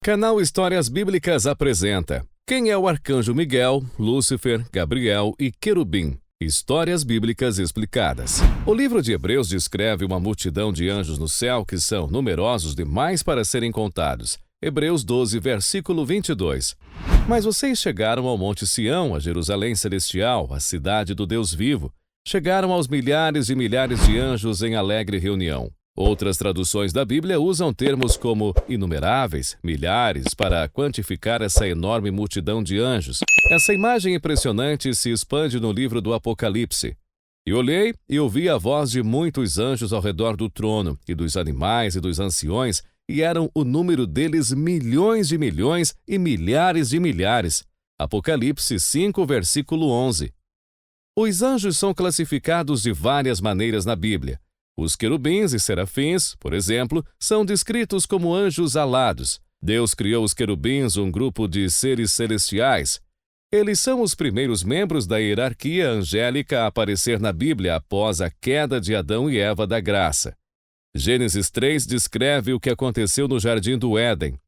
Canal Histórias Bíblicas apresenta: quem é o Arcanjo Miguel, Lúcifer, Gabriel e Querubim? Histórias Bíblicas explicadas. O livro de Hebreus descreve uma multidão de anjos no céu que são numerosos demais para serem contados. Hebreus 12, versículo 22. Mas vocês chegaram ao Monte Sião, a Jerusalém Celestial, a cidade do Deus vivo. Chegaram aos milhares e milhares de anjos em alegre reunião. Outras traduções da Bíblia usam termos como inumeráveis, milhares, para quantificar essa enorme multidão de anjos. Essa imagem impressionante se expande no livro do Apocalipse. E olhei e ouvi a voz de muitos anjos ao redor do trono, e dos animais e dos anciões, e eram o número deles milhões de milhões e milhares de milhares. Apocalipse 5, versículo 11. Os anjos são classificados de várias maneiras na Bíblia. Os querubins e serafins, por exemplo, são descritos como anjos alados. Deus criou os querubins, um grupo de seres celestiais. Eles são os primeiros membros da hierarquia angélica a aparecer na Bíblia após a queda de Adão e Eva da graça. Gênesis 3 descreve o que aconteceu no Jardim do Éden.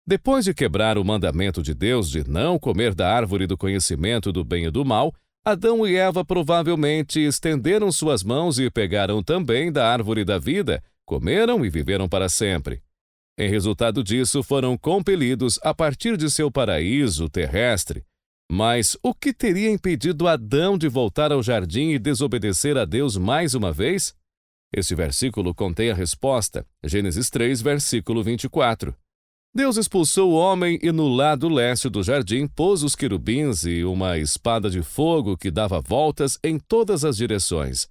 Depois de quebrar o mandamento de Deus de não comer da árvore do conhecimento do bem e do mal, Adão e Eva provavelmente estenderam suas mãos e pegaram também da árvore da vida, comeram e viveram para sempre. Em resultado disso, foram compelidos a partir de seu paraíso terrestre. Mas o que teria impedido Adão de voltar ao jardim e desobedecer a Deus mais uma vez? Este versículo contém a resposta, Gênesis 3, versículo 24. Deus expulsou o homem e no lado leste do jardim pôs os querubins e uma espada de fogo que dava voltas em todas as direções.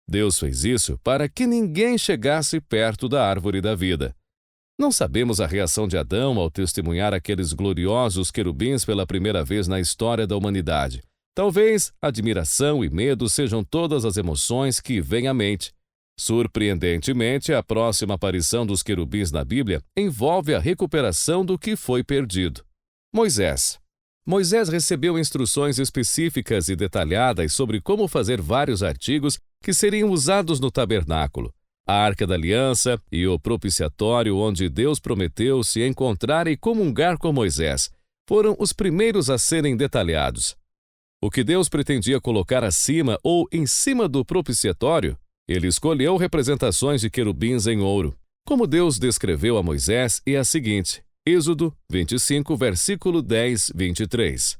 Deus fez isso para que ninguém chegasse perto da árvore da vida. Não sabemos a reação de Adão ao testemunhar aqueles gloriosos querubins pela primeira vez na história da humanidade. Talvez admiração e medo sejam todas as emoções que vêm à mente. Surpreendentemente, a próxima aparição dos querubins na Bíblia envolve a recuperação do que foi perdido. Moisés. Moisés recebeu instruções específicas e detalhadas sobre como fazer vários artigos que seriam usados no tabernáculo, a Arca da Aliança e o propiciatório onde Deus prometeu se encontrar e comungar com Moisés. Foram os primeiros a serem detalhados. O que Deus pretendia colocar acima ou em cima do propiciatório? Ele escolheu representações de querubins em ouro. Como Deus descreveu a Moisés é a seguinte, Êxodo 25, versículo 10, 23.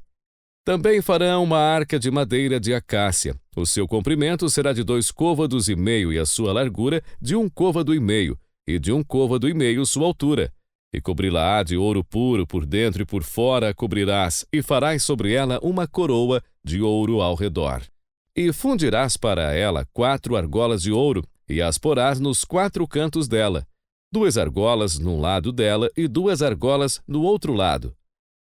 Também farão uma arca de madeira de acácia. O seu comprimento será de 2,5 côvados e a sua largura de 1,5 côvado, e de 1,5 côvado sua altura. E cobri-la-á de ouro puro por dentro e por fora a cobrirás, e farás sobre ela uma coroa de ouro ao redor. E fundirás para ela 4 argolas de ouro, e as porás nos 4 cantos dela, 2 argolas num lado dela e 2 argolas no outro lado.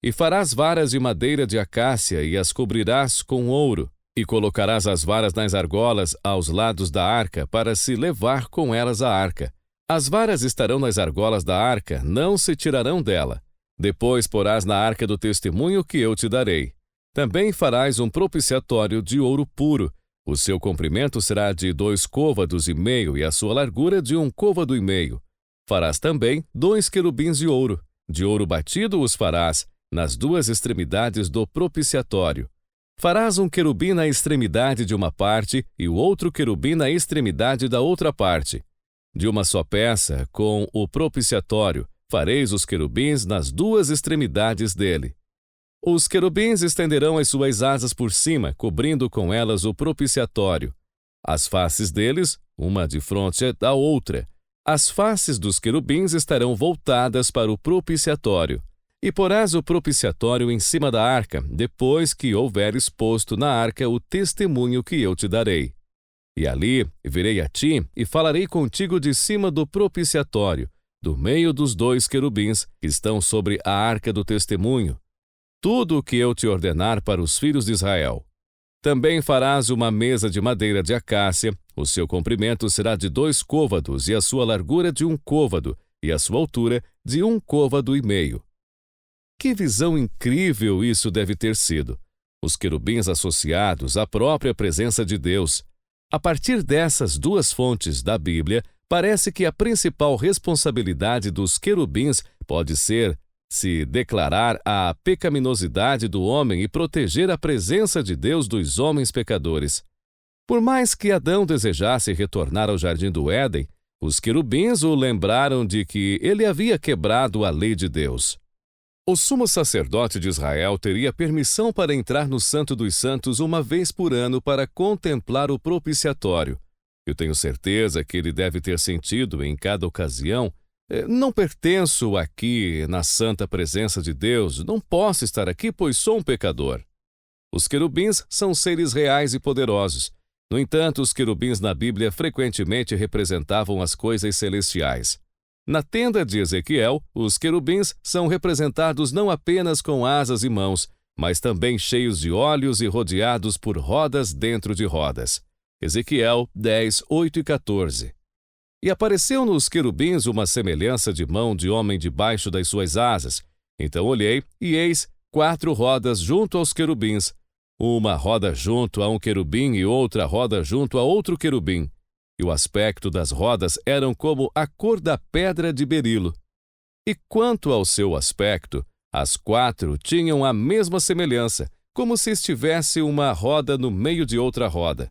E farás varas de madeira de acácia e as cobrirás com ouro, e colocarás as varas nas argolas aos lados da arca para se levar com elas a arca. As varas estarão nas argolas da arca, não se tirarão dela. Depois porás na arca do testemunho que eu te darei. Também farás um propiciatório de ouro puro. O seu comprimento será de 2,5 côvados e a sua largura de 1,5 côvado. Farás também 2 querubins de ouro batido os farás nas 2 extremidades do propiciatório. Farás um querubim na extremidade de uma parte e o outro querubim na extremidade da outra parte. De uma só peça, com o propiciatório, fareis os querubins nas 2 extremidades dele. Os querubins estenderão as suas asas por cima, cobrindo com elas o propiciatório. As faces deles, uma de frente da outra. As faces dos querubins estarão voltadas para o propiciatório. E porás o propiciatório em cima da arca, depois que houveres posto na arca o testemunho que eu te darei. E ali virei a ti e falarei contigo de cima do propiciatório, do meio dos 2 querubins que estão sobre a arca do testemunho. Tudo o que eu te ordenar para os filhos de Israel. Também farás uma mesa de madeira de acácia, o seu comprimento será de 2 côvados e a sua largura de 1 côvado e a sua altura de 1,5 côvado. Que visão incrível isso deve ter sido! Os querubins associados à própria presença de Deus. A partir dessas 2 fontes da Bíblia, parece que a principal responsabilidade dos querubins pode ser se declarar a pecaminosidade do homem e proteger a presença de Deus dos homens pecadores. Por mais que Adão desejasse retornar ao jardim do Éden, os querubins o lembraram de que ele havia quebrado a lei de Deus. O sumo sacerdote de Israel teria permissão para entrar no Santo dos Santos uma vez por ano para contemplar o propiciatório. Eu tenho certeza que ele deve ter sentido em cada ocasião: não pertenço aqui na santa presença de Deus, não posso estar aqui pois sou um pecador. Os querubins são seres reais e poderosos. No entanto, os querubins na Bíblia frequentemente representavam as coisas celestiais. Na tenda de Ezequiel, os querubins são representados não apenas com asas e mãos, mas também cheios de olhos e rodeados por rodas dentro de rodas. Ezequiel 10, 8 e 14. E apareceu nos querubins uma semelhança de mão de homem debaixo das suas asas. Então olhei, e eis 4 rodas junto aos querubins, uma roda junto a um querubim e outra roda junto a outro querubim. E o aspecto das rodas eram como a cor da pedra de berilo. E quanto ao seu aspecto, as 4 tinham a mesma semelhança, como se estivesse uma roda no meio de outra roda.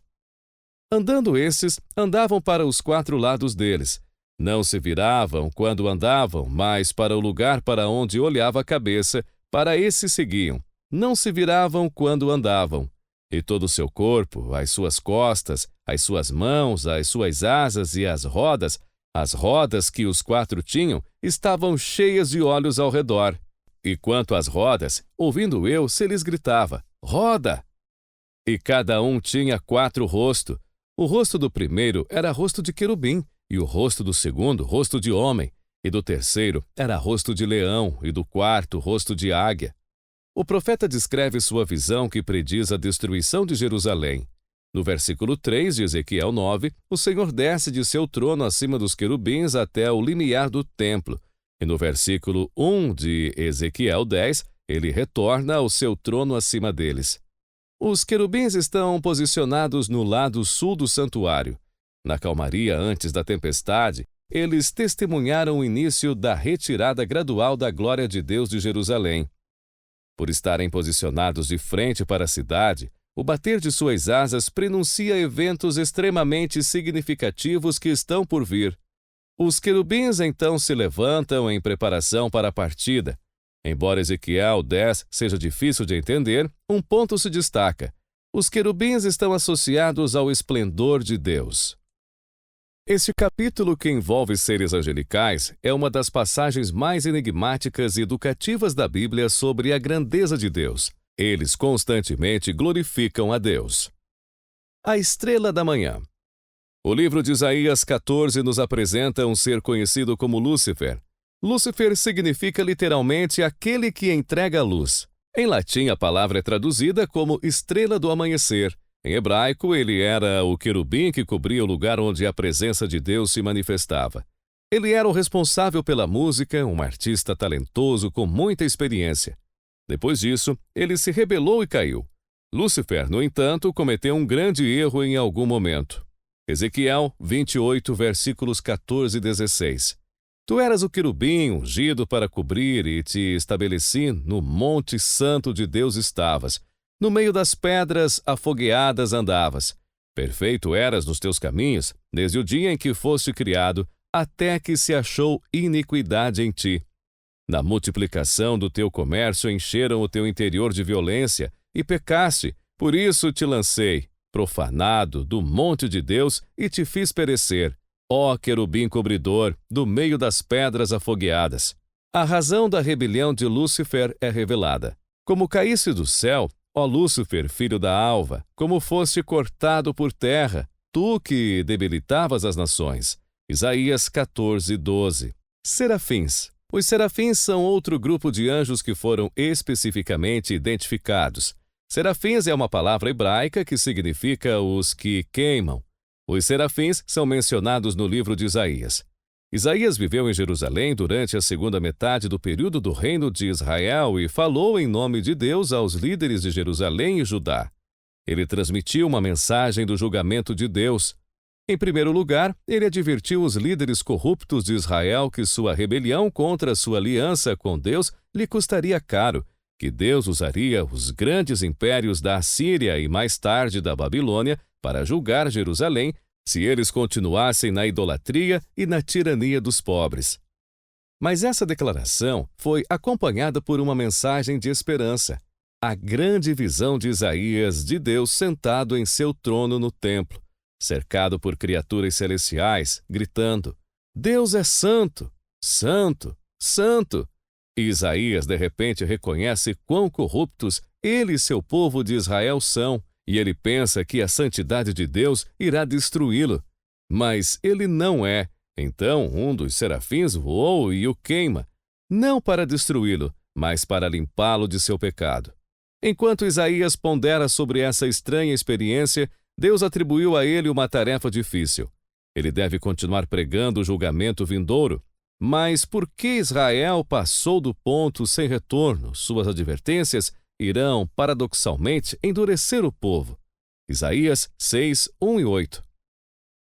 Andando esses, andavam para os 4 lados deles. Não se viravam quando andavam, mas para o lugar para onde olhava a cabeça, para esse seguiam. Não se viravam quando andavam. E todo o seu corpo, as suas costas, as suas mãos, as suas asas e as rodas que os 4 tinham, estavam cheias de olhos ao redor. E quanto às rodas, ouvindo eu, se lhes gritava: roda! E cada um tinha 4 rostos. O rosto do primeiro era rosto de querubim, e o rosto do segundo, rosto de homem, e do terceiro era rosto de leão, e do quarto, rosto de águia. O profeta descreve sua visão que prediz a destruição de Jerusalém. No versículo 3 de Ezequiel 9, o Senhor desce de seu trono acima dos querubins até o limiar do templo. E no versículo 1 de Ezequiel 10, ele retorna ao seu trono acima deles. Os querubins estão posicionados no lado sul do santuário. Na calmaria antes da tempestade, eles testemunharam o início da retirada gradual da glória de Deus de Jerusalém. Por estarem posicionados de frente para a cidade, o bater de suas asas prenuncia eventos extremamente significativos que estão por vir. Os querubins então se levantam em preparação para a partida. Embora Ezequiel 10 seja difícil de entender, um ponto se destaca: os querubins estão associados ao esplendor de Deus. Este capítulo, que envolve seres angelicais, é uma das passagens mais enigmáticas e educativas da Bíblia sobre a grandeza de Deus. Eles constantemente glorificam a Deus. A estrela da manhã. O livro de Isaías 14 nos apresenta um ser conhecido como Lúcifer. Lúcifer significa literalmente aquele que entrega a luz. Em latim, a palavra é traduzida como estrela do amanhecer. Em hebraico, ele era o querubim que cobria o lugar onde a presença de Deus se manifestava. Ele era o responsável pela música, um artista talentoso com muita experiência. Depois disso, ele se rebelou e caiu. Lúcifer, no entanto, cometeu um grande erro em algum momento. Ezequiel 28, versículos 14 e 16. Tu eras o querubim ungido para cobrir e te estabeleci no monte santo de Deus estavas. No meio das pedras afogueadas andavas. Perfeito eras nos teus caminhos, desde o dia em que foste criado, até que se achou iniquidade em ti. Na multiplicação do teu comércio encheram o teu interior de violência, e pecaste, por isso te lancei, profanado, do monte de Deus, e te fiz perecer, ó querubim cobridor, do meio das pedras afogueadas. A razão da rebelião de Lúcifer é revelada. Como caísse do céu, ó Lúcifer, filho da alva, como foste cortado por terra, tu que debilitavas as nações. Isaías 14, 12. Serafins. Os serafins são outro grupo de anjos que foram especificamente identificados. Serafins é uma palavra hebraica que significa os que queimam. Os serafins são mencionados no livro de Isaías. Isaías viveu em Jerusalém durante a segunda metade do período do reino de Israel e falou em nome de Deus aos líderes de Jerusalém e Judá. Ele transmitiu uma mensagem do julgamento de Deus. Em primeiro lugar, ele advertiu os líderes corruptos de Israel que sua rebelião contra sua aliança com Deus lhe custaria caro, que Deus usaria os grandes impérios da Assíria e mais tarde da Babilônia para julgar Jerusalém se eles continuassem na idolatria e na tirania dos pobres. Mas essa declaração foi acompanhada por uma mensagem de esperança, a grande visão de Isaías de Deus sentado em seu trono no templo, cercado por criaturas celestiais, gritando: Deus é santo, santo, santo. E Isaías de repente reconhece quão corruptos ele e seu povo de Israel são, e ele pensa que a santidade de Deus irá destruí-lo. Mas ele não é. Então um dos serafins voou e o queima, não para destruí-lo, mas para limpá-lo de seu pecado. Enquanto Isaías pondera sobre essa estranha experiência, Deus atribuiu a ele uma tarefa difícil. Ele deve continuar pregando o julgamento vindouro. Mas por que Israel passou do ponto sem retorno? Suas advertências irão, paradoxalmente, endurecer o povo. Isaías 6, 1 e 8.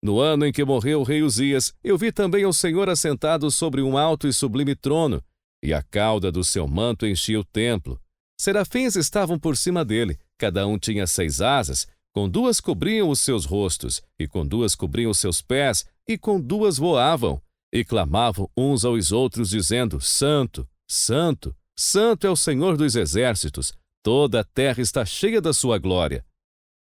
No ano em que morreu o rei Uzias, eu vi também o Senhor assentado sobre um alto e sublime trono, e a cauda do seu manto enchia o templo. Serafins estavam por cima dele, cada um tinha 6 asas, com 2 cobriam os seus rostos, e com 2 cobriam os seus pés, e com 2 voavam, e clamavam uns aos outros, dizendo: Santo, Santo, Santo é o Senhor dos exércitos, toda a terra está cheia da sua glória.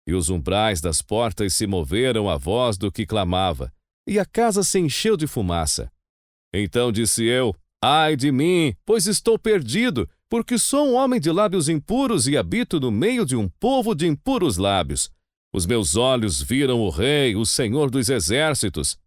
E os umbrais das portas se moveram à voz do que clamava, e a casa se encheu de fumaça. Então disse eu: Ai de mim, pois estou perdido, porque sou um homem de lábios impuros e habito no meio de um povo de impuros lábios. Os meus olhos viram o Rei, o Senhor dos exércitos.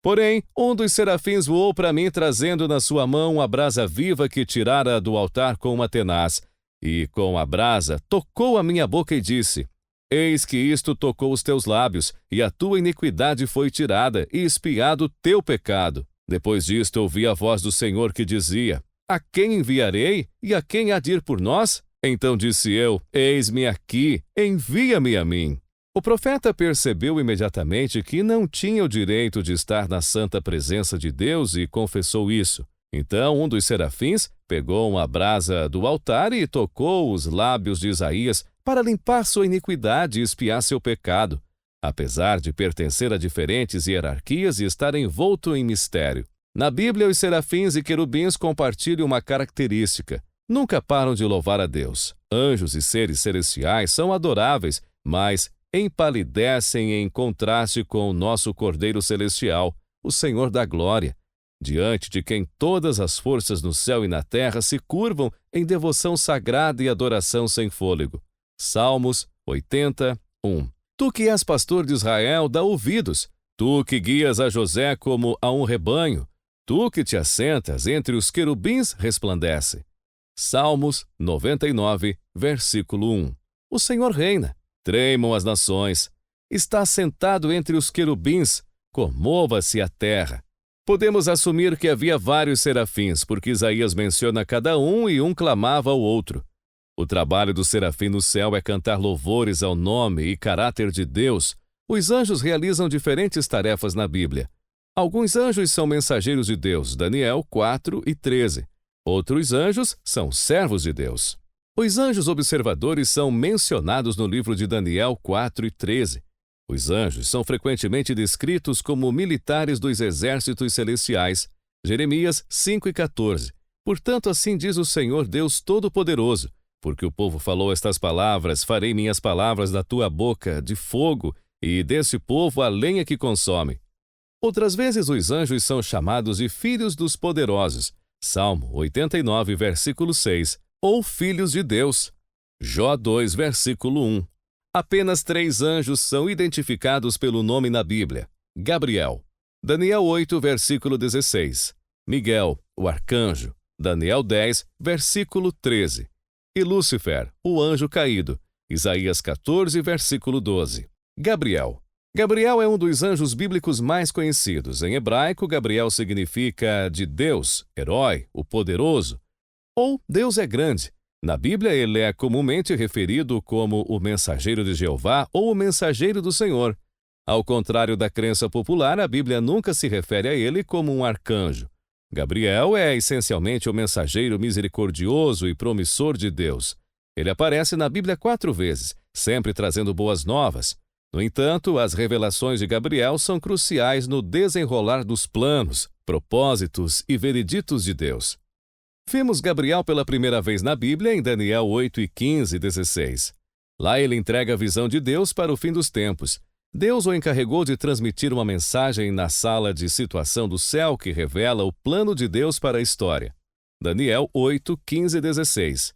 Porém, um dos serafins voou para mim, trazendo na sua mão uma brasa viva que tirara do altar com uma tenaz, e com a brasa tocou a minha boca e disse: Eis que isto tocou os teus lábios, e a tua iniquidade foi tirada, e expiado o teu pecado. Depois disto ouvi a voz do Senhor que dizia: A quem enviarei, e a quem há de ir por nós? Então disse eu: Eis-me aqui, envia-me a mim. O profeta percebeu imediatamente que não tinha o direito de estar na santa presença de Deus e confessou isso. Então um dos serafins pegou uma brasa do altar e tocou os lábios de Isaías para limpar sua iniquidade e expiar seu pecado, apesar de pertencer a diferentes hierarquias e estar envolto em mistério. Na Bíblia, os serafins e querubins compartilham uma característica: nunca param de louvar a Deus. Anjos e seres celestiais são adoráveis, mas empalidecem em contraste com o nosso Cordeiro Celestial, o Senhor da Glória, diante de quem todas as forças no céu e na terra se curvam em devoção sagrada e adoração sem fôlego. Salmos 80, 1. Tu que és pastor de Israel, dá ouvidos. Tu que guias a José como a um rebanho. Tu que te assentas entre os querubins, resplandece. Salmos 99, versículo 1. O Senhor reina. Tremam as nações. Está sentado entre os querubins. Comova-se a terra. Podemos assumir que havia vários serafins, porque Isaías menciona cada um e um clamava ao outro. O trabalho do serafim no céu é cantar louvores ao nome e caráter de Deus. Os anjos realizam diferentes tarefas na Bíblia. Alguns anjos são mensageiros de Deus, Daniel 4 e 13. Outros anjos são servos de Deus. Os anjos observadores são mencionados no livro de Daniel 4 e 13. Os anjos são frequentemente descritos como militares dos exércitos celestiais, Jeremias 5 e 14. Portanto, assim diz o Senhor Deus Todo-Poderoso: porque o povo falou estas palavras, farei minhas palavras da tua boca de fogo, e desse povo a lenha que consome. Outras vezes os anjos são chamados de filhos dos poderosos, Salmo 89, versículo 6, ou filhos de Deus, Jó 2, versículo 1. Apenas 3 anjos são identificados pelo nome na Bíblia: Gabriel, Daniel 8, versículo 16, Miguel, o arcanjo, Daniel 10, versículo 13, e Lúcifer, o anjo caído, Isaías 14, versículo 12. Gabriel. Gabriel é um dos anjos bíblicos mais conhecidos. Em hebraico, Gabriel significa de Deus, herói, o poderoso, ou Deus é grande. Na Bíblia, ele é comumente referido como o mensageiro de Jeová ou o mensageiro do Senhor. Ao contrário da crença popular, a Bíblia nunca se refere a ele como um arcanjo. Gabriel é essencialmente o mensageiro misericordioso e promissor de Deus. Ele aparece na Bíblia 4 vezes, sempre trazendo boas novas. No entanto, as revelações de Gabriel são cruciais no desenrolar dos planos, propósitos e vereditos de Deus. Vimos Gabriel pela primeira vez na Bíblia em Daniel 8 e 15 e 16. Lá ele entrega a visão de Deus para o fim dos tempos. Deus o encarregou de transmitir uma mensagem na sala de situação do céu que revela o plano de Deus para a história. Daniel 8, 15 e 16.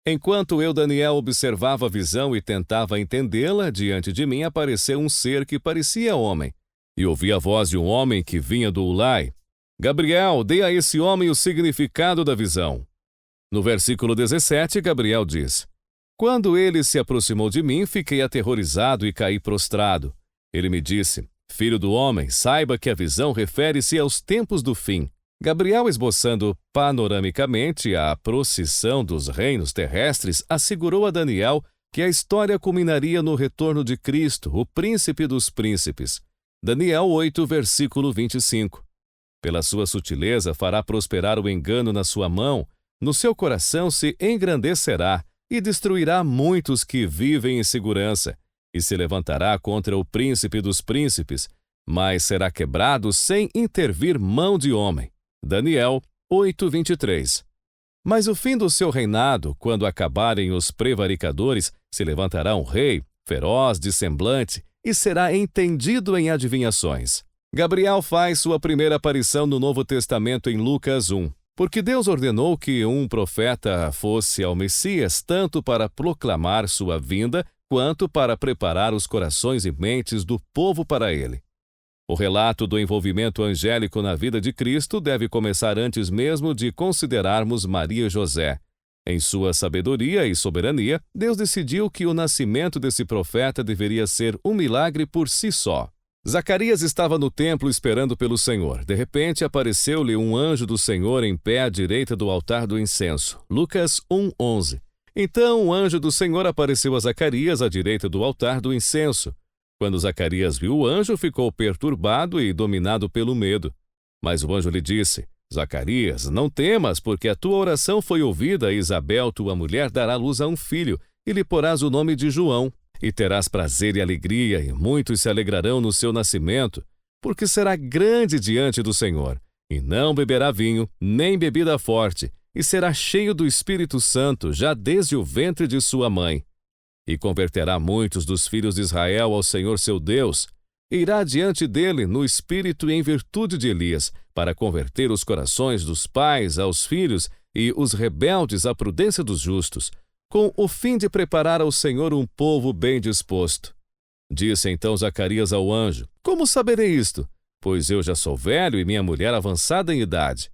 Enquanto eu, Daniel, observava a visão e tentava entendê-la, diante de mim apareceu um ser que parecia homem. E ouvi a voz de um homem que vinha do Ulai. Gabriel, dê a esse homem o significado da visão. No versículo 17, Gabriel diz: Quando ele se aproximou de mim, fiquei aterrorizado e caí prostrado. Ele me disse: Filho do homem, saiba que a visão refere-se aos tempos do fim. Gabriel, esboçando panoramicamente a procissão dos reinos terrestres, assegurou a Daniel que a história culminaria no retorno de Cristo, o príncipe dos príncipes. Daniel 8, versículo 25. Pela sua sutileza fará prosperar o engano na sua mão, no seu coração se engrandecerá e destruirá muitos que vivem em segurança, e se levantará contra o príncipe dos príncipes, mas será quebrado sem intervir mão de homem. Daniel 8, 23. Mas o fim do seu reinado, quando acabarem os prevaricadores, se levantará um rei, feroz de semblante, e será entendido em adivinhações. Gabriel faz sua primeira aparição no Novo Testamento em Lucas 1, porque Deus ordenou que um profeta fosse ao Messias tanto para proclamar sua vinda, quanto para preparar os corações e mentes do povo para ele. O relato do envolvimento angélico na vida de Cristo deve começar antes mesmo de considerarmos Maria e José. Em sua sabedoria e soberania, Deus decidiu que o nascimento desse profeta deveria ser um milagre por si só. Zacarias estava no templo esperando pelo Senhor. De repente, apareceu-lhe um anjo do Senhor em pé à direita do altar do incenso. Lucas 1:11. Então, o anjo do Senhor apareceu a Zacarias à direita do altar do incenso. Quando Zacarias viu o anjo, ficou perturbado e dominado pelo medo. Mas o anjo lhe disse: Zacarias, não temas, porque a tua oração foi ouvida, e Isabel, tua mulher, dará luz a um filho, e lhe porás o nome de João. E terás prazer e alegria, e muitos se alegrarão no seu nascimento, porque será grande diante do Senhor, e não beberá vinho, nem bebida forte, e será cheio do Espírito Santo, já desde o ventre de sua mãe. E converterá muitos dos filhos de Israel ao Senhor seu Deus, e irá diante dele no espírito e em virtude de Elias, para converter os corações dos pais aos filhos e os rebeldes à prudência dos justos, com o fim de preparar ao Senhor um povo bem disposto. Disse então Zacarias ao anjo: Como saberei isto? Pois eu já sou velho e minha mulher avançada em idade.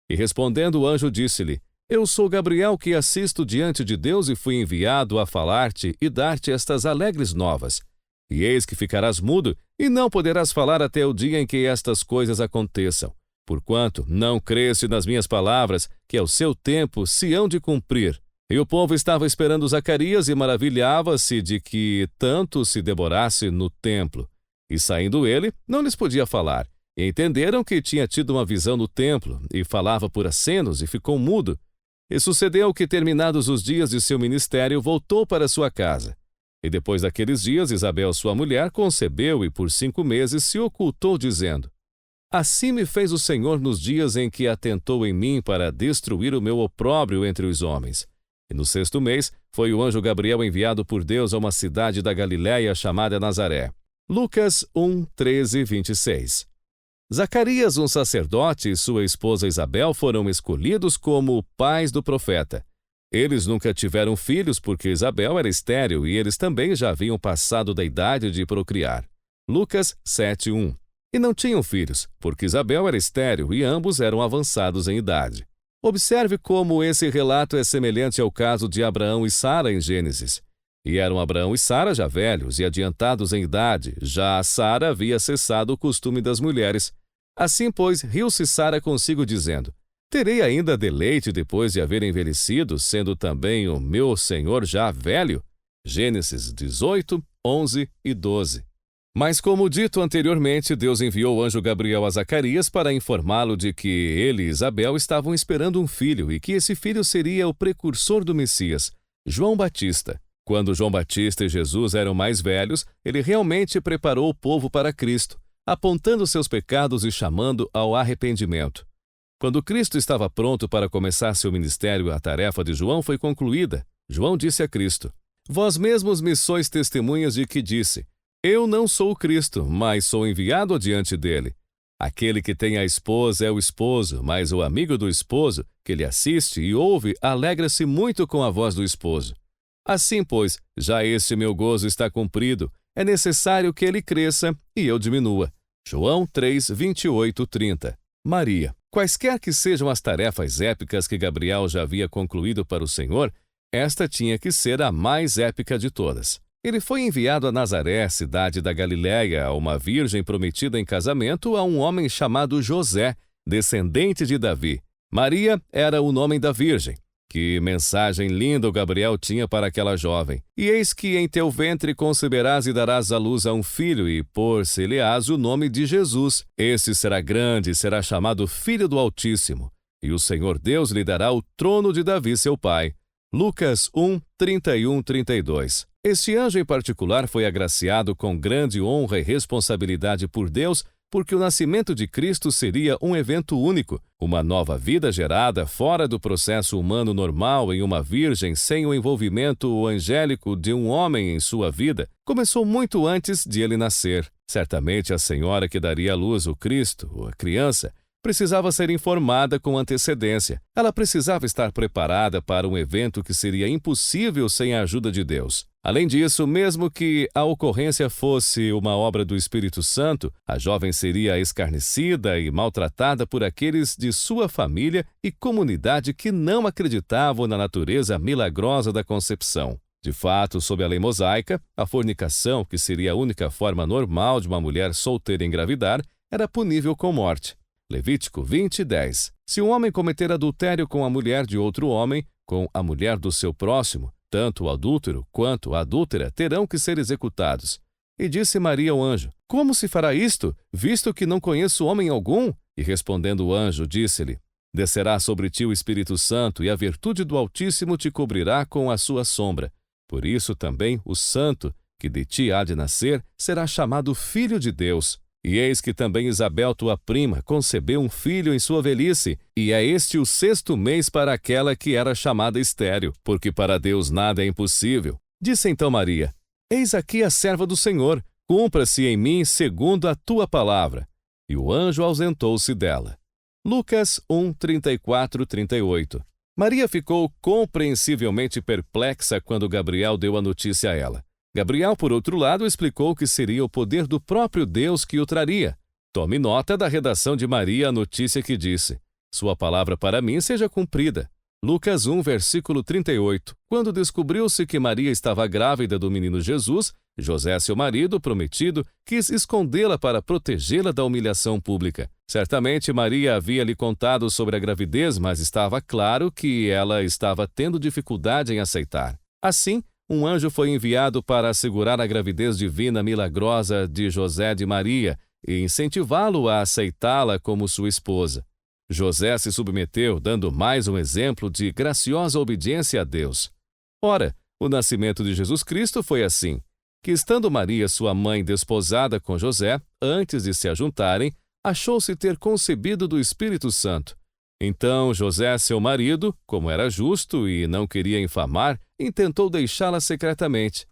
E respondendo o anjo disse-lhe: Eu sou Gabriel, que assisto diante de Deus e fui enviado a falar-te e dar-te estas alegres novas. E eis que ficarás mudo e não poderás falar até o dia em que estas coisas aconteçam, porquanto não creste nas minhas palavras, que ao seu tempo se hão de cumprir. E o povo estava esperando Zacarias e maravilhava-se de que tanto se demorasse no templo. E saindo ele, não lhes podia falar. E entenderam que tinha tido uma visão no templo, e falava por acenos e ficou mudo. E sucedeu que, terminados os dias de seu ministério, voltou para sua casa. E depois daqueles dias, Isabel, sua mulher, concebeu e por 5 meses se ocultou, dizendo: Assim me fez o Senhor nos dias em que atentou em mim para destruir o meu opróbrio entre os homens. E no 6º mês, foi o anjo Gabriel enviado por Deus a uma cidade da Galiléia chamada Nazaré. Lucas 1, 13 e 26. Zacarias, um sacerdote, e sua esposa Isabel foram escolhidos como pais do profeta. Eles nunca tiveram filhos porque Isabel era estéril e eles também já haviam passado da idade de procriar. Lucas 7, 1. E não tinham filhos, porque Isabel era estéril e ambos eram avançados em idade. Observe como esse relato é semelhante ao caso de Abraão e Sara em Gênesis. E eram Abraão e Sara já velhos e adiantados em idade, já Sara havia cessado o costume das mulheres. Assim, pois, riu-se Sara consigo, dizendo: Terei ainda deleite depois de haver envelhecido, sendo também o meu senhor já velho? Gênesis 18, 11 e 12. Mas como dito anteriormente, Deus enviou o anjo Gabriel a Zacarias para informá-lo de que ele e Isabel estavam esperando um filho e que esse filho seria o precursor do Messias, João Batista. Quando João Batista e Jesus eram mais velhos, ele realmente preparou o povo para Cristo, apontando seus pecados e chamando ao arrependimento. Quando Cristo estava pronto para começar seu ministério, a tarefa de João foi concluída. João disse a Cristo: Vós mesmos me sois testemunhas de que disse: Eu não sou o Cristo, mas sou enviado adiante dele. Aquele que tem a esposa é o esposo, mas o amigo do esposo, que lhe assiste e ouve, alegra-se muito com a voz do esposo. Assim, pois, já este meu gozo está cumprido, é necessário que ele cresça e eu diminua. João 3, 28, 30. Maria. Quaisquer que sejam as tarefas épicas que Gabriel já havia concluído para o Senhor, esta tinha que ser a mais épica de todas. Ele foi enviado a Nazaré, cidade da Galiléia, a uma virgem prometida em casamento a um homem chamado José, descendente de Davi. Maria era o nome da virgem. Que mensagem linda o Gabriel tinha para aquela jovem. E eis que em teu ventre conceberás e darás à luz a um filho, e pôr-se-lhe-ás o nome de Jesus. Este será grande e será chamado Filho do Altíssimo. E o Senhor Deus lhe dará o trono de Davi seu pai. Lucas 1, 31, 32. Este anjo em particular foi agraciado com grande honra e responsabilidade por Deus, porque o nascimento de Cristo seria um evento único, uma nova vida gerada fora do processo humano normal em uma virgem sem o envolvimento angélico de um homem em sua vida, começou muito antes de ele nascer. Certamente a senhora que daria à luz o Cristo, ou a criança, precisava ser informada com antecedência. Ela precisava estar preparada para um evento que seria impossível sem a ajuda de Deus. Além disso, mesmo que a ocorrência fosse uma obra do Espírito Santo, a jovem seria escarnecida e maltratada por aqueles de sua família e comunidade que não acreditavam na natureza milagrosa da concepção. De fato, sob a lei mosaica, a fornicação, que seria a única forma normal de uma mulher solteira engravidar, era punível com morte. Levítico 20, 10. Se um homem cometer adultério com a mulher de outro homem, com a mulher do seu próximo, tanto o adúltero quanto a adúltera terão que ser executados. E disse Maria ao anjo: Como se fará isto, visto que não conheço homem algum? E respondendo o anjo, disse-lhe: Descerá sobre ti o Espírito Santo, e a virtude do Altíssimo te cobrirá com a sua sombra. Por isso também o santo, que de ti há de nascer, será chamado Filho de Deus. E eis que também Isabel, tua prima, concebeu um filho em sua velhice, e é este o 6º mês para aquela que era chamada estéril, porque para Deus nada é impossível. Disse então Maria: Eis aqui a serva do Senhor, cumpra-se em mim segundo a tua palavra. E o anjo ausentou-se dela. Lucas 1, 34, 38. Maria ficou compreensivelmente perplexa quando Gabriel deu a notícia a ela. Gabriel, por outro lado, explicou que seria o poder do próprio Deus que o traria. Tome nota da redação de Maria a notícia que disse: Sua palavra para mim seja cumprida. Lucas 1, versículo 38. Quando descobriu-se que Maria estava grávida do menino Jesus, José, seu marido prometido, quis escondê-la para protegê-la da humilhação pública. Certamente Maria havia lhe contado sobre a gravidez, mas estava claro que ela estava tendo dificuldade em aceitar. Assim, um anjo foi enviado para assegurar a gravidez divina milagrosa de José de Maria e incentivá-lo a aceitá-la como sua esposa. José se submeteu, dando mais um exemplo de graciosa obediência a Deus. Ora, o nascimento de Jesus Cristo foi assim, que estando Maria, sua mãe, desposada com José, antes de se ajuntarem, achou-se ter concebido do Espírito Santo. Então José, seu marido, como era justo e não queria infamar, intentou deixá-la secretamente.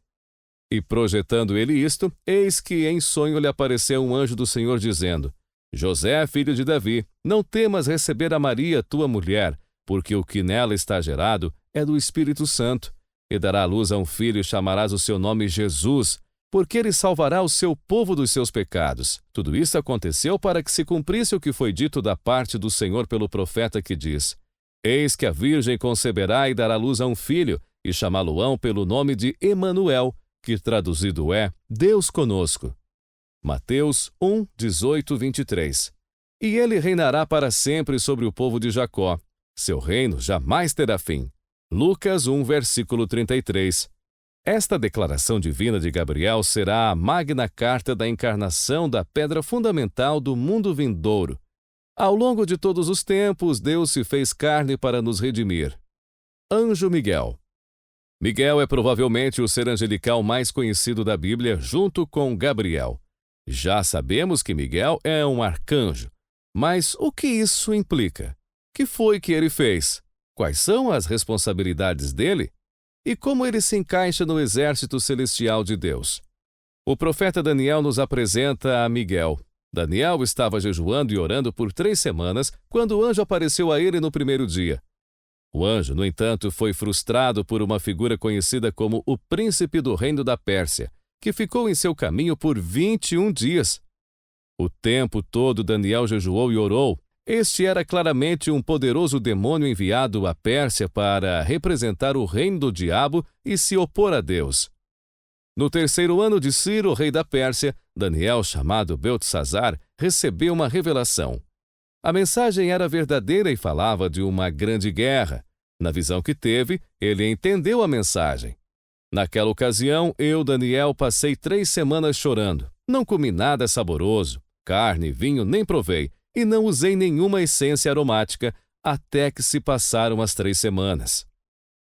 E projetando ele isto, eis que em sonho lhe apareceu um anjo do Senhor dizendo: José, filho de Davi, não temas receber a Maria, tua mulher, porque o que nela está gerado é do Espírito Santo. E dará à luz a um filho e chamarás o seu nome Jesus, porque ele salvará o seu povo dos seus pecados. Tudo isso aconteceu para que se cumprisse o que foi dito da parte do Senhor pelo profeta que diz: Eis que a virgem conceberá e dará luz a um filho, e chamá-lo-ão pelo nome de Emanuel, que traduzido é Deus conosco. Mateus 1, 18, 23. E ele reinará para sempre sobre o povo de Jacó. Seu reino jamais terá fim. Lucas 1, versículo 33. Esta declaração divina de Gabriel será a magna carta da encarnação da pedra fundamental do mundo vindouro. Ao longo de todos os tempos, Deus se fez carne para nos redimir. Anjo Miguel. Miguel é provavelmente o ser angelical mais conhecido da Bíblia, junto com Gabriel. Já sabemos que Miguel é um arcanjo. Mas o que isso implica? Que foi que ele fez? Quais são as responsabilidades dele? E como ele se encaixa no exército celestial de Deus? O profeta Daniel nos apresenta a Miguel. Daniel estava jejuando e orando por 3 semanas quando o anjo apareceu a ele no primeiro dia. O anjo, no entanto, foi frustrado por uma figura conhecida como o príncipe do reino da Pérsia, que ficou em seu caminho por 21 dias. O tempo todo Daniel jejuou e orou. Este era claramente um poderoso demônio enviado à Pérsia para representar o reino do diabo e se opor a Deus. No 3º ano de Ciro, rei da Pérsia, Daniel, chamado Beltesazar, recebeu uma revelação. A mensagem era verdadeira e falava de uma grande guerra. Na visão que teve, ele entendeu a mensagem. Naquela ocasião, eu, Daniel, passei 3 semanas chorando. Não comi nada saboroso, carne e vinho nem provei, e não usei nenhuma essência aromática, até que se passaram as 3 semanas.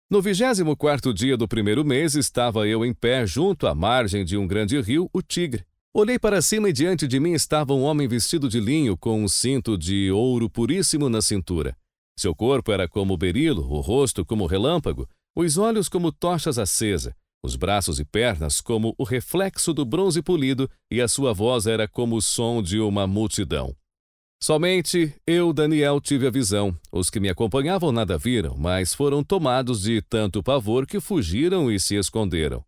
No 24º dia do primeiro mês, estava eu em pé junto à margem de um grande rio, o Tigre. Olhei para cima e diante de mim estava um homem vestido de linho com um cinto de ouro puríssimo na cintura. Seu corpo era como berilo, o rosto como relâmpago, os olhos como tochas acesas, os braços e pernas como o reflexo do bronze polido e a sua voz era como o som de uma multidão. Somente eu, Daniel, tive a visão. Os que me acompanhavam nada viram, mas foram tomados de tanto pavor que fugiram e se esconderam.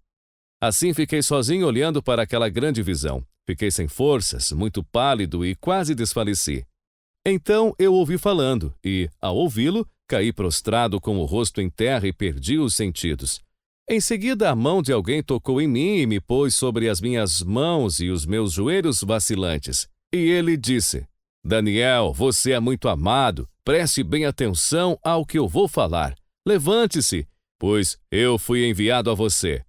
Assim fiquei sozinho olhando para aquela grande visão. Fiquei sem forças, muito pálido e quase desfaleci. Então eu ouvi falando e, ao ouvi-lo, caí prostrado com o rosto em terra e perdi os sentidos. Em seguida, a mão de alguém tocou em mim e me pôs sobre as minhas mãos e os meus joelhos vacilantes. E ele disse: Daniel, você é muito amado, preste bem atenção ao que eu vou falar. Levante-se, pois eu fui enviado a você.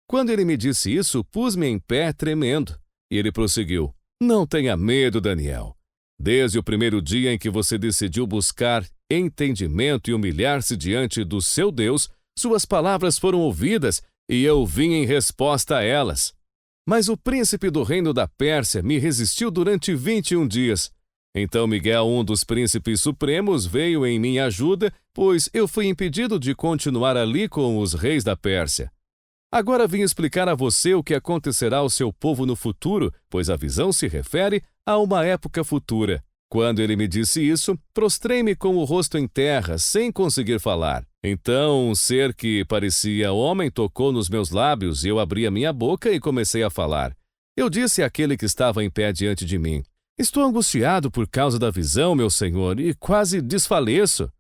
Quando ele me disse isso, pus-me em pé tremendo. E ele prosseguiu: Não tenha medo, Daniel. Desde o primeiro dia em que você decidiu buscar entendimento e humilhar-se diante do seu Deus, suas palavras foram ouvidas e eu vim em resposta a elas. Mas o príncipe do reino da Pérsia me resistiu durante 21 dias. Então Miguel, um dos príncipes supremos, veio em minha ajuda, pois eu fui impedido de continuar ali com os reis da Pérsia. Agora vim explicar a você o que acontecerá ao seu povo no futuro, pois a visão se refere a uma época futura. Quando ele me disse isso, prostrei-me com o rosto em terra, sem conseguir falar. Então um ser que parecia homem tocou nos meus lábios e eu abri a minha boca e comecei a falar. Eu disse àquele que estava em pé diante de mim: Estou angustiado por causa da visão, meu senhor, e quase desfaleço.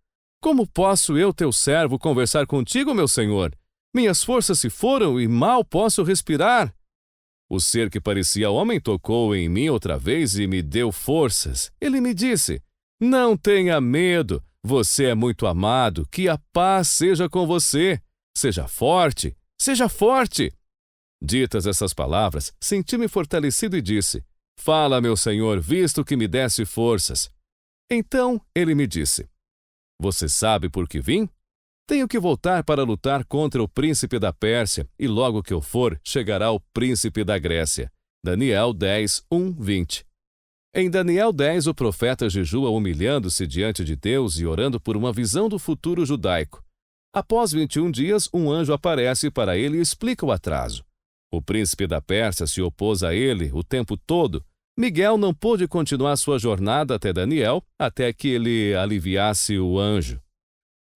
Como posso eu, teu servo, conversar contigo, meu senhor? Minhas forças se foram e mal posso respirar. O ser que parecia homem tocou em mim outra vez e me deu forças. Ele me disse: Não tenha medo, você é muito amado, que a paz seja com você. Seja forte, seja forte. Ditas essas palavras, senti-me fortalecido e disse: Fala, meu senhor, visto que me desse forças. Então ele me disse: Você sabe por que vim? Tenho que voltar para lutar contra o príncipe da Pérsia, e logo que eu for, chegará o príncipe da Grécia. Daniel 10, 1, 20. Em Daniel 10, o profeta jejua humilhando-se diante de Deus e orando por uma visão do futuro judaico. Após 21 dias, um anjo aparece para ele e explica o atraso. O príncipe da Pérsia se opôs a ele o tempo todo. Miguel não pôde continuar sua jornada até Daniel, até que ele aliviasse o anjo.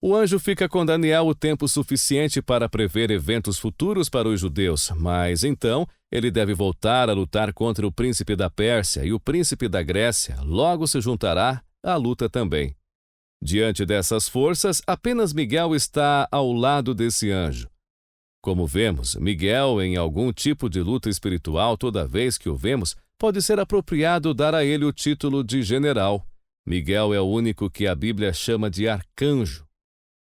O anjo fica com Daniel o tempo suficiente para prever eventos futuros para os judeus, mas então ele deve voltar a lutar contra o príncipe da Pérsia e o príncipe da Grécia logo se juntará à luta também. Diante dessas forças, apenas Miguel está ao lado desse anjo. Como vemos, Miguel, em algum tipo de luta espiritual, toda vez que o vemos, pode ser apropriado dar a ele o título de general. Miguel é o único que a Bíblia chama de arcanjo.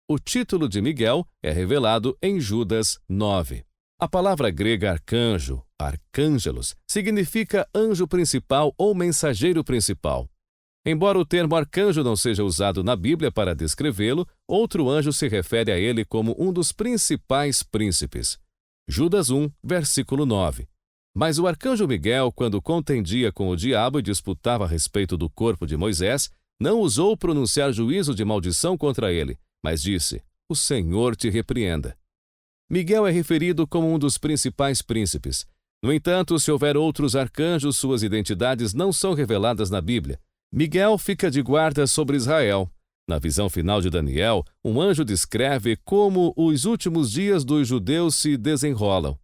O título de Miguel é revelado em Judas 9. A palavra grega arcanjo, arcângelos, significa anjo principal ou mensageiro principal. Embora o termo arcanjo não seja usado na Bíblia para descrevê-lo, outro anjo se refere a ele como um dos principais príncipes. Judas 1, versículo 9. Mas o arcanjo Miguel, quando contendia com o diabo e disputava a respeito do corpo de Moisés, não ousou pronunciar juízo de maldição contra ele, mas disse: "O Senhor te repreenda." Miguel é referido como um dos principais príncipes. No entanto, se houver outros arcanjos, suas identidades não são reveladas na Bíblia. Miguel fica de guarda sobre Israel. Na visão final de Daniel, um anjo descreve como os últimos dias dos judeus se desenrolam.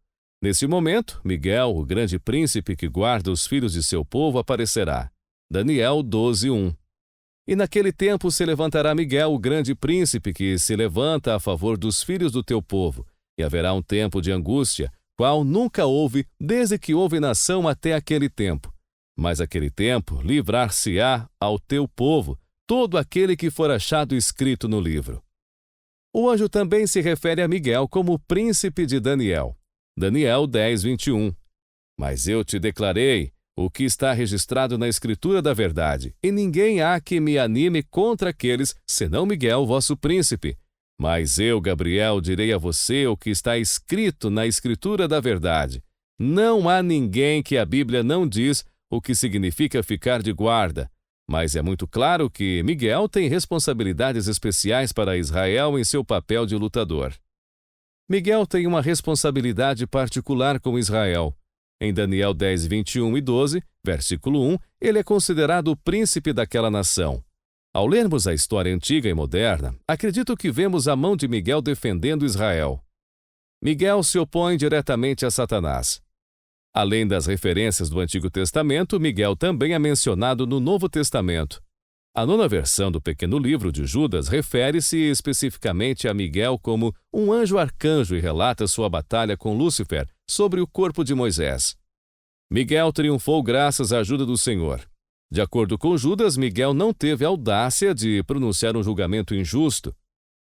Nesse momento, Miguel, o grande príncipe que guarda os filhos de seu povo, aparecerá. Daniel 12:1. E naquele tempo se levantará Miguel, o grande príncipe, que se levanta a favor dos filhos do teu povo, e haverá um tempo de angústia, qual nunca houve, desde que houve nação até aquele tempo. Mas aquele tempo livrar-se-á ao teu povo todo aquele que for achado escrito no livro. O anjo também se refere a Miguel como príncipe de Daniel. Daniel 10:21. Mas eu te declarei o que está registrado na Escritura da verdade, e ninguém há que me anime contra aqueles, senão Miguel, vosso príncipe. Mas eu, Gabriel, direi a você o que está escrito na Escritura da verdade. Não há ninguém que a Bíblia não diz o que significa ficar de guarda. Mas é muito claro que Miguel tem responsabilidades especiais para Israel em seu papel de lutador. Miguel tem uma responsabilidade particular com Israel. Em Daniel 10:21 e 12, versículo 1, ele é considerado o príncipe daquela nação. Ao lermos a história antiga e moderna, acredito que vemos a mão de Miguel defendendo Israel. Miguel se opõe diretamente a Satanás. Além das referências do Antigo Testamento, Miguel também é mencionado no Novo Testamento. A nona versão do pequeno livro de Judas refere-se especificamente a Miguel como um anjo arcanjo e relata sua batalha com Lúcifer sobre o corpo de Moisés. Miguel triunfou graças à ajuda do Senhor. De acordo com Judas, Miguel não teve a audácia de pronunciar um julgamento injusto.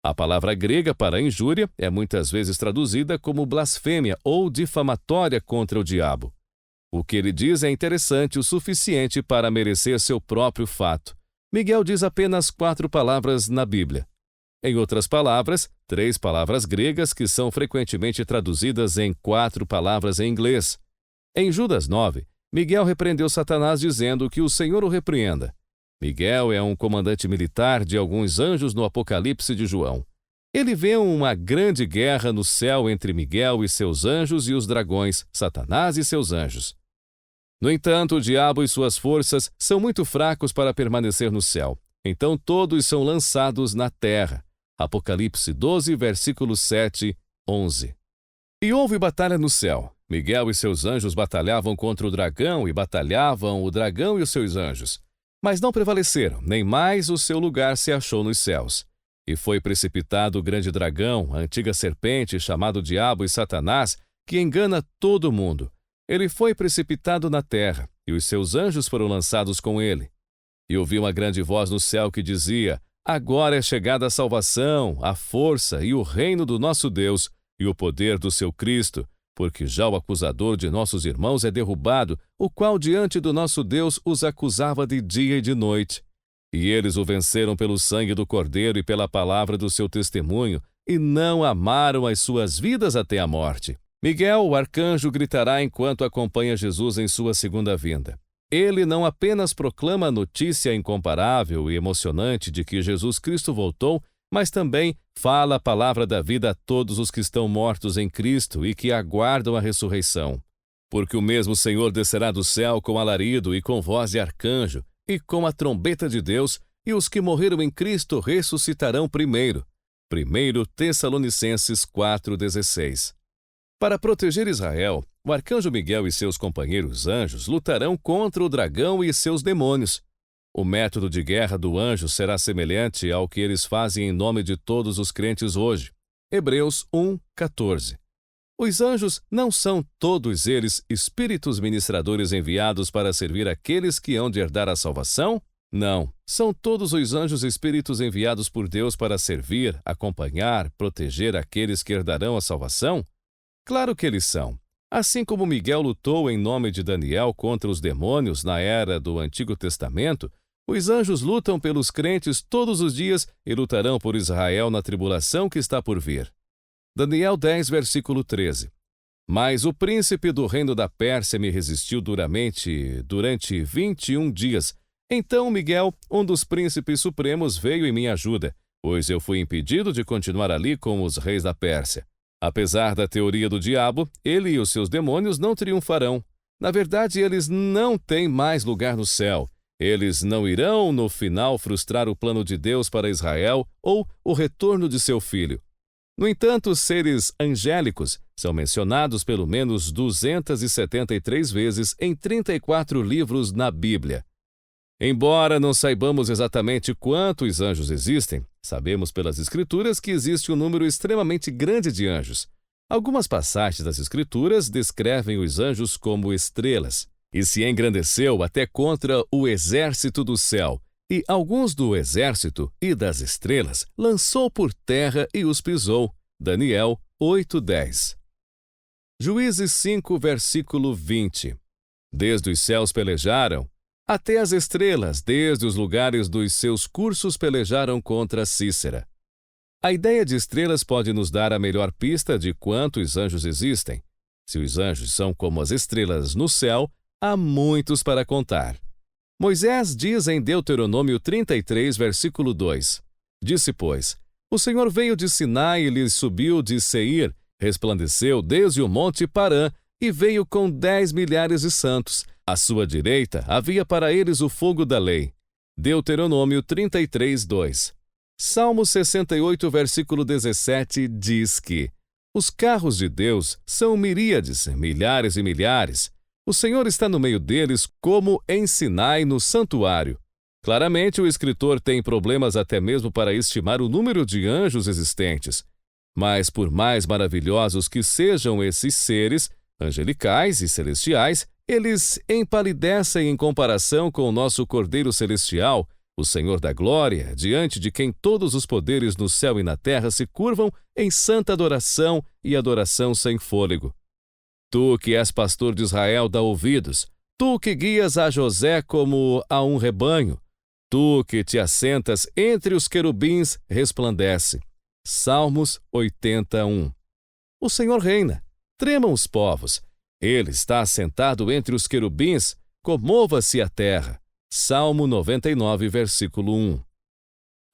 A palavra grega para injúria é muitas vezes traduzida como blasfêmia ou difamatória contra o diabo. O que ele diz é interessante o suficiente para merecer seu próprio fato. Miguel diz apenas 4 palavras na Bíblia. Em outras palavras, 3 palavras gregas que são frequentemente traduzidas em 4 palavras em inglês. Em Judas 9, Miguel repreendeu Satanás dizendo que o Senhor o repreenda. Miguel é um comandante militar de alguns anjos no Apocalipse de João. Ele vê uma grande guerra no céu entre Miguel e seus anjos e os dragões, Satanás e seus anjos. No entanto, o diabo e suas forças são muito fracos para permanecer no céu. Então todos são lançados na terra. Apocalipse 12, versículos 7, 11. E houve batalha no céu. Miguel e seus anjos batalhavam contra o dragão e batalhavam o dragão e os seus anjos. Mas não prevaleceram, nem mais o seu lugar se achou nos céus. E foi precipitado o grande dragão, a antiga serpente, chamado Diabo e Satanás, que engana todo o mundo. Ele foi precipitado na terra, e os seus anjos foram lançados com ele. E ouvi uma grande voz no céu que dizia: Agora é chegada a salvação, a força e o reino do nosso Deus, e o poder do seu Cristo, porque já o acusador de nossos irmãos é derrubado, o qual diante do nosso Deus os acusava de dia e de noite. E eles o venceram pelo sangue do Cordeiro e pela palavra do seu testemunho, e não amaram as suas vidas até a morte. Miguel, o arcanjo, gritará enquanto acompanha Jesus em sua segunda vinda. Ele não apenas proclama a notícia incomparável e emocionante de que Jesus Cristo voltou, mas também fala a palavra da vida a todos os que estão mortos em Cristo e que aguardam a ressurreição. Porque o mesmo Senhor descerá do céu com alarido e com voz de arcanjo, e com a trombeta de Deus, e os que morreram em Cristo ressuscitarão primeiro. 1 Tessalonicenses 4,16. Para proteger Israel, o arcanjo Miguel e seus companheiros anjos lutarão contra o dragão e seus demônios. O método de guerra do anjo será semelhante ao que eles fazem em nome de todos os crentes hoje. Hebreus 1:14. Os anjos não são todos eles espíritos ministradores enviados para servir aqueles que hão de herdar a salvação? Não, são todos os anjos espíritos enviados por Deus para servir, acompanhar, proteger aqueles que herdarão a salvação? Claro que eles são. Assim como Miguel lutou em nome de Daniel contra os demônios na era do Antigo Testamento, os anjos lutam pelos crentes todos os dias e lutarão por Israel na tribulação que está por vir. Daniel 10, versículo 13. Mas o príncipe do reino da Pérsia me resistiu durante 21 dias. Então Miguel, um dos príncipes supremos, veio em minha ajuda, pois eu fui impedido de continuar ali com os reis da Pérsia. Apesar da teoria do diabo, ele e os seus demônios não triunfarão. Na verdade, eles não têm mais lugar no céu. Eles não irão, no final, frustrar o plano de Deus para Israel ou o retorno de seu filho. No entanto, os seres angélicos são mencionados pelo menos 273 vezes em 34 livros na Bíblia. Embora não saibamos exatamente quantos anjos existem, sabemos pelas Escrituras que existe um número extremamente grande de anjos. Algumas passagens das Escrituras descrevem os anjos como estrelas, e se engrandeceu até contra o exército do céu, e alguns do exército e das estrelas lançou por terra e os pisou. Daniel 8:10. Juízes 5, versículo 20. Desde os céus pelejaram, até as estrelas, desde os lugares dos seus cursos, pelejaram contra Cícera. A ideia de estrelas pode nos dar a melhor pista de quantos anjos existem. Se os anjos são como as estrelas no céu, há muitos para contar. Moisés diz em Deuteronômio 33, versículo 2: Disse, pois, o Senhor veio de Sinai e lhe subiu de Seir, resplandeceu desde o monte Parã e veio com 10 milhares de santos. À sua direita havia para eles o fogo da lei. Deuteronômio 33, 2. Salmo 68, versículo 17 diz que os carros de Deus são miríades, milhares e milhares. O Senhor está no meio deles como em Sinai no santuário. Claramente, o escritor tem problemas até mesmo para estimar o número de anjos existentes. Mas por mais maravilhosos que sejam esses seres, angelicais e celestiais, eles empalidecem em comparação com o nosso Cordeiro Celestial, o Senhor da Glória, diante de quem todos os poderes no céu e na terra se curvam em santa adoração e adoração sem fôlego. Tu que és pastor de Israel, dá ouvidos. Tu que guias a José como a um rebanho. Tu que te assentas entre os querubins, resplandece. Salmos 81. O Senhor reina. Tremam os povos. Ele está assentado entre os querubins. Comova-se a terra. Salmo 99, versículo 1.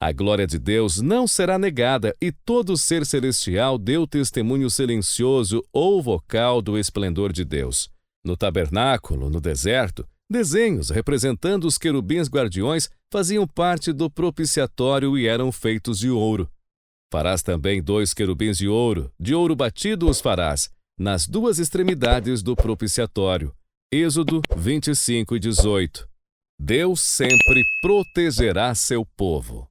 A glória de Deus não será negada e todo ser celestial deu testemunho silencioso ou vocal do esplendor de Deus. No tabernáculo, no deserto, desenhos representando os querubins guardiões faziam parte do propiciatório e eram feitos de ouro. Farás também 2 querubins de ouro batido os farás, nas 2 extremidades do propiciatório. Êxodo 25 e 18. Deus sempre protegerá seu povo.